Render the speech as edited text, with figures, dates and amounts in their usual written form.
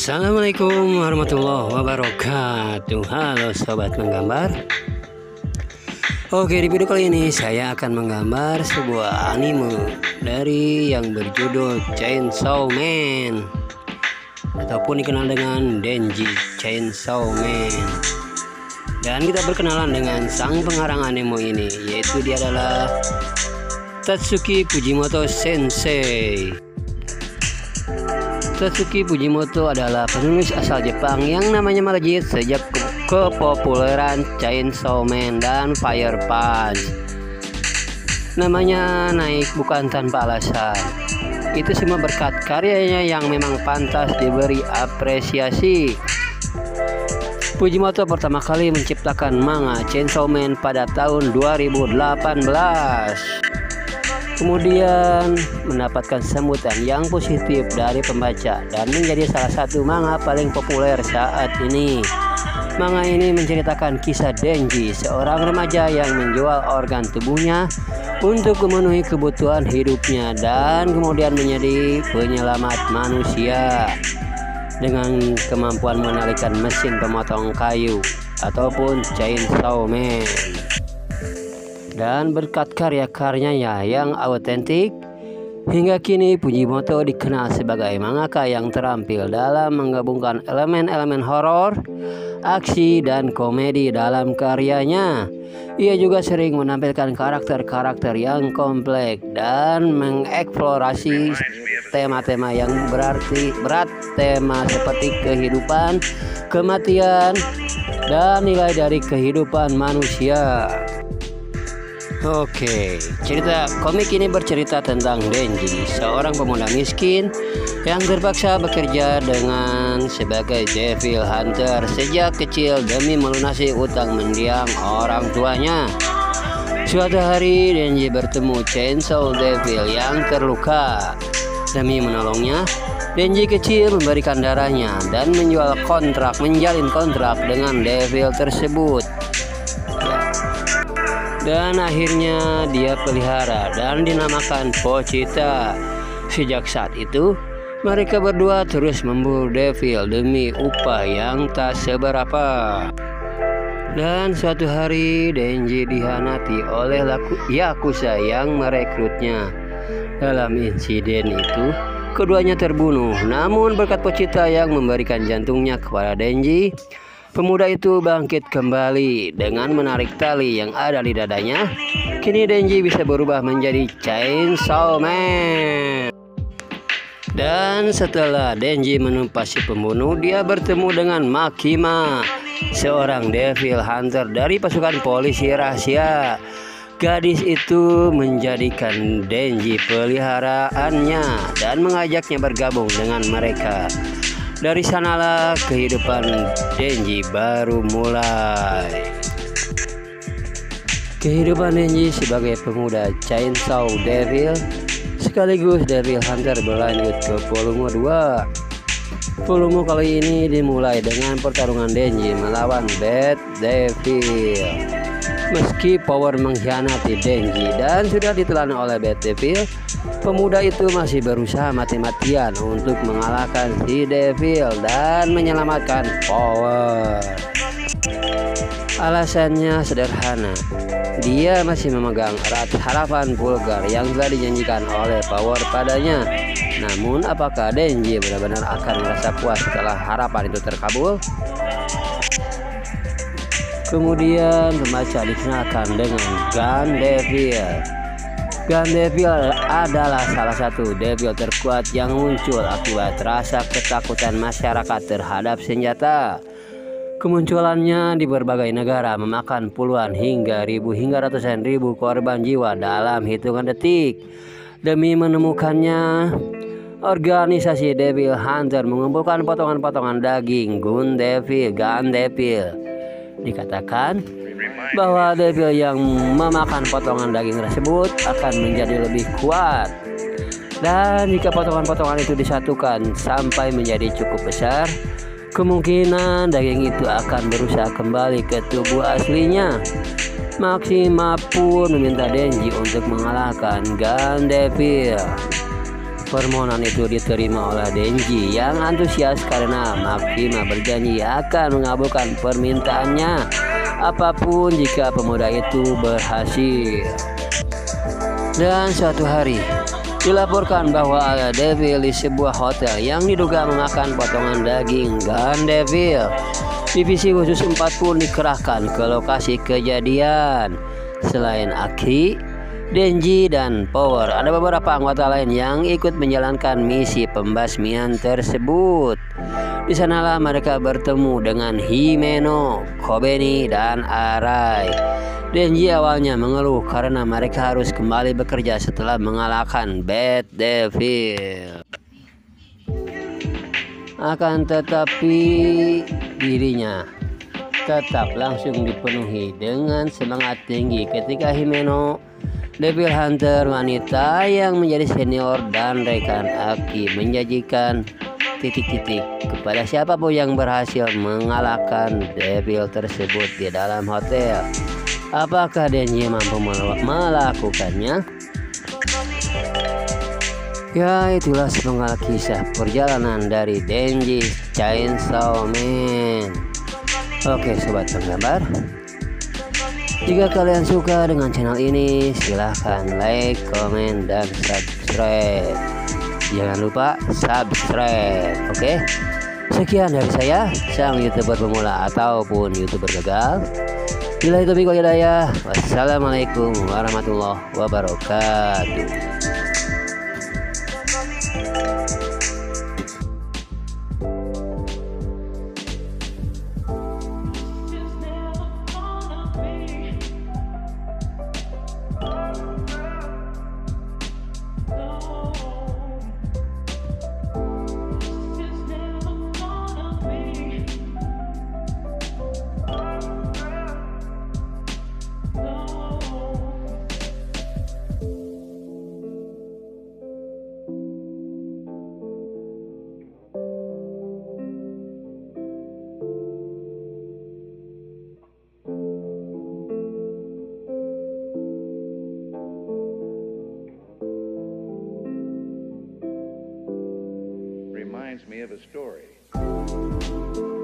Assalamualaikum warahmatullahi wabarakatuh. Halo sobat menggambar. Oke, di video kali ini saya akan menggambar sebuah anime dari yang berjudul Chainsaw Man ataupun dikenal dengan Denji Chainsaw Man. Dan kita berkenalan dengan sang pengarang anime ini, yaitu dia adalah Tatsuki Fujimoto Sensei. Tatsuki Fujimoto adalah penulis asal Jepang yang namanya melejit sejak kepopuleran Chainsaw Man dan Fire Punch. Namanya naik bukan tanpa alasan. Itu semua berkat karyanya yang memang pantas diberi apresiasi. Fujimoto pertama kali menciptakan manga Chainsaw Man pada tahun 2018. Kemudian mendapatkan sambutan yang positif dari pembaca dan menjadi salah satu manga paling populer saat ini. Manga ini menceritakan kisah Denji, seorang remaja yang menjual organ tubuhnya untuk memenuhi kebutuhan hidupnya dan kemudian menjadi penyelamat manusia dengan kemampuan mengendalikan mesin pemotong kayu ataupun Chainsaw Man. Dan berkat karya-karyanya yang autentik, hingga kini Fujimoto dikenal sebagai mangaka yang terampil dalam menggabungkan elemen-elemen horor, aksi, dan komedi dalam karyanya. Ia juga sering menampilkan karakter-karakter yang kompleks dan mengeksplorasi tema-tema yang berat, tema seperti kehidupan, kematian, dan nilai dari kehidupan manusia. Oke, cerita komik ini bercerita tentang Denji, seorang pemuda miskin yang terpaksa bekerja dengan sebagai devil hunter sejak kecil demi melunasi utang mendiang orang tuanya. Suatu hari Denji bertemu Chainsaw Devil yang terluka. Demi menolongnya, Denji kecil memberikan darahnya dan menjalin kontrak dengan devil tersebut. Dan akhirnya dia pelihara dan dinamakan Pochita. Sejak saat itu, mereka berdua terus memburu devil demi upah yang tak seberapa. Dan suatu hari Denji dihianati oleh Yakuza yang merekrutnya. Dalam insiden itu, keduanya terbunuh. Namun berkat Pochita yang memberikan jantungnya kepada Denji, pemuda itu bangkit kembali dengan menarik tali yang ada di dadanya. Kini Denji bisa berubah menjadi Chainsaw Man. Dan setelah Denji menumpas si pembunuh, dia bertemu dengan Makima, seorang devil hunter dari pasukan polisi rahasia. Gadis itu menjadikan Denji peliharaannya dan mengajaknya bergabung dengan mereka. Dari sanalah kehidupan Denji baru mulai. Kehidupan Denji sebagai pemuda Chainsaw Devil sekaligus Devil Hunter berlanjut ke volume 2. Volume kali ini dimulai dengan pertarungan Denji melawan Bad Devil. Meski power mengkhianati Denji dan sudah ditelan oleh Bad Devil, pemuda itu masih berusaha mati-matian untuk mengalahkan si Devil dan menyelamatkan Power. Alasannya sederhana, dia masih memegang erat harapan vulgar yang telah dijanjikan oleh Power padanya. Namun apakah Denji benar-benar akan merasa puas setelah harapan itu terkabul? Kemudian pembaca dikenalkan dengan Gun Devil. Gun Devil adalah salah satu devil terkuat yang muncul akibat rasa ketakutan masyarakat terhadap senjata. Kemunculannya di berbagai negara memakan puluhan hingga ratusan ribu korban jiwa dalam hitungan detik. Demi menemukannya, organisasi Devil Hunter mengumpulkan potongan-potongan daging Gun Devil. Dikatakan bahwa devil yang memakan potongan daging tersebut akan menjadi lebih kuat. Dan jika potongan-potongan itu disatukan sampai menjadi cukup besar, kemungkinan daging itu akan berusaha kembali ke tubuh aslinya. Makima pun meminta Denji untuk mengalahkan Gun Devil. Permohonan itu diterima oleh Denji yang antusias karena Makima berjanji akan mengabulkan permintaannya apapun jika pemuda itu berhasil. Dan suatu hari dilaporkan bahwa ada devil di sebuah hotel yang diduga memakan potongan daging Gun Devil. Divisi khusus 4 pun dikerahkan ke lokasi kejadian. Selain Aki, Denji, dan Power, ada beberapa anggota lain yang ikut menjalankan misi pembasmian tersebut. Di sanalah mereka bertemu dengan Himeno, Kobeni, dan Arai. Denji awalnya mengeluh karena mereka harus kembali bekerja setelah mengalahkan Bad Devil. Akan tetapi dirinya tetap langsung dipenuhi dengan semangat tinggi ketika Himeno, Devil Hunter wanita yang menjadi senior, dan rekan Aki menjanjikan titik-titik kepada siapapun yang berhasil mengalahkan devil tersebut di dalam hotel. Apakah Denji mampu melakukannya? Ya, itulah sepenggal kisah perjalanan dari Denji Chainsaw Man. Oke sobat penggambar, jika kalian suka dengan channel ini, silahkan like, komen, dan subscribe. Jangan lupa subscribe. Oke, sekian dari saya, sang YouTuber pemula ataupun YouTuber gagal. Bila itu taufiq wal hidayah. Wassalamualaikum warahmatullahi wabarakatuh. Reminds me of a story.